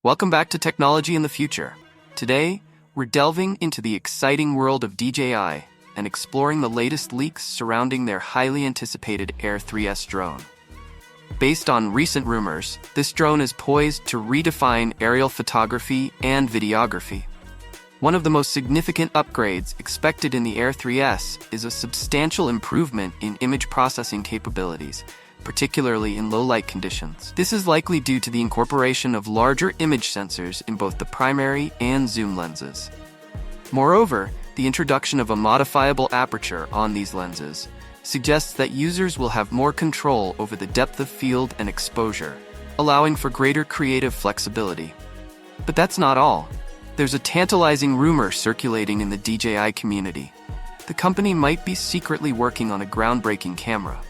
Welcome back to Technology in the Future. Today, we're delving into the exciting world of DJI and exploring the latest leaks surrounding their highly anticipated Air 3S drone. Based on recent rumors, this drone is poised to redefine aerial photography and videography. One of the most significant upgrades expected in the Air 3S is a substantial improvement in image processing capabilities, particularly in low-light conditions. This is likely due to the incorporation of larger image sensors in both the primary and zoom lenses. Moreover, the introduction of a modifiable aperture on these lenses suggests that users will have more control over the depth of field and exposure, allowing for greater creative flexibility. But that's not all. There's a tantalizing rumor circulating in the DJI community. The company might be secretly working on a groundbreaking camera.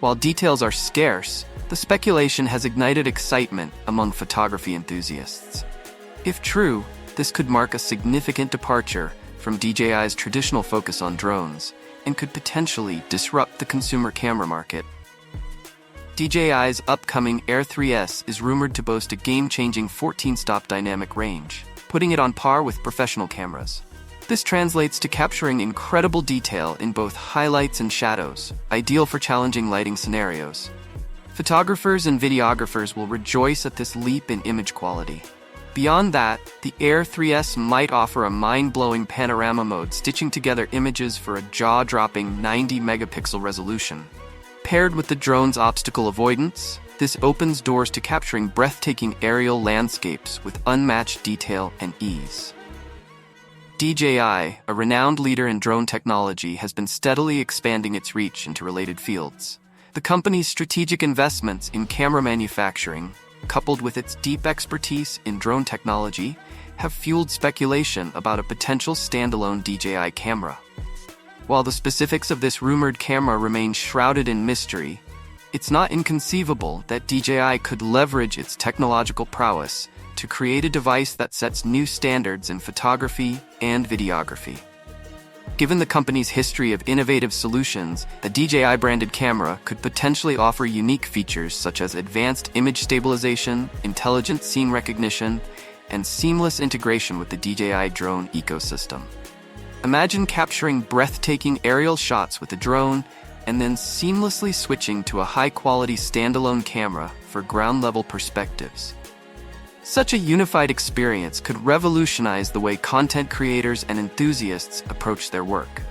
While details are scarce, the speculation has ignited excitement among photography enthusiasts. If true, this could mark a significant departure from DJI's traditional focus on drones and could potentially disrupt the consumer camera market. DJI's upcoming Air 3S is rumored to boast a game-changing 14-stop dynamic range, putting it on par with professional cameras. This translates to capturing incredible detail in both highlights and shadows, ideal for challenging lighting scenarios. Photographers and videographers will rejoice at this leap in image quality. Beyond that, the Air 3S might offer a mind-blowing Panorama Mode, stitching together images for a jaw-dropping 90-megapixel resolution. Paired with the drone's obstacle avoidance, this opens doors to capturing breathtaking aerial landscapes with unmatched detail and ease. DJI, a renowned leader in drone technology, has been steadily expanding its reach into related fields. The company's strategic investments in camera manufacturing, coupled with its deep expertise in drone technology, have fueled speculation about a potential standalone DJI camera. While the specifics of this rumored camera remain shrouded in mystery, it's not inconceivable that DJI could leverage its technological prowess to create a device that sets new standards in photography and videography. Given the company's history of innovative solutions, the DJI Branded Camera could potentially offer unique features such as advanced image stabilization, intelligent scene recognition, and seamless integration with the DJI drone ecosystem. Imagine capturing breathtaking aerial shots with a drone and then seamlessly switching to a high-quality standalone camera for ground-level perspectives. Such a unified experience could revolutionize the way content creators and enthusiasts approach their work.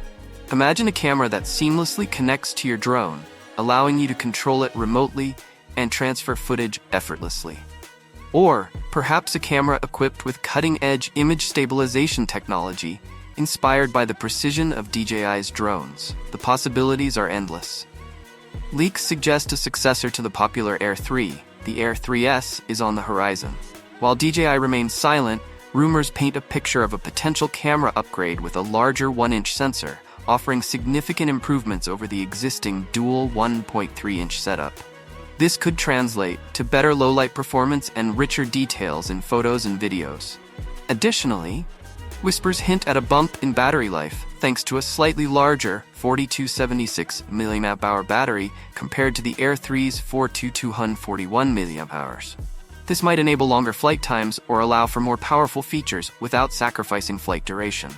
Imagine a camera that seamlessly connects to your drone, allowing you to control it remotely and transfer footage effortlessly. Or perhaps a camera equipped with cutting-edge image stabilization technology inspired by the precision of DJI's drones. The possibilities are endless. Leaks suggest a successor to the popular Air 3, the Air 3S, is on the horizon. While DJI remains silent, rumors paint a picture of a potential camera upgrade with a larger 1-inch sensor, offering significant improvements over the existing dual 1.3-inch setup. This could translate to better low-light performance and richer details in photos and videos. Additionally, whispers hint at a bump in battery life thanks to a slightly larger 4276 mAh battery compared to the Air 3's 4241 mAh. This might enable longer flight times or allow for more powerful features without sacrificing flight duration.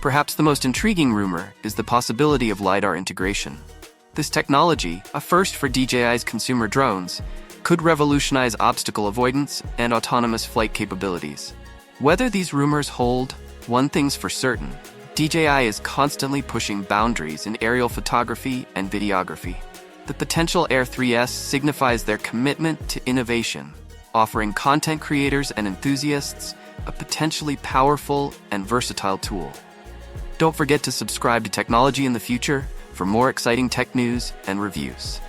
Perhaps the most intriguing rumor is the possibility of LiDAR integration. This technology, a first for DJI's consumer drones, could revolutionize obstacle avoidance and autonomous flight capabilities. Whether these rumors hold, one thing's for certain: DJI is constantly pushing boundaries in aerial photography and videography. The potential Air 3S signifies their commitment to innovation, offering content creators and enthusiasts a potentially powerful and versatile tool. Don't forget to subscribe to Technology in the Future for more exciting tech news and reviews.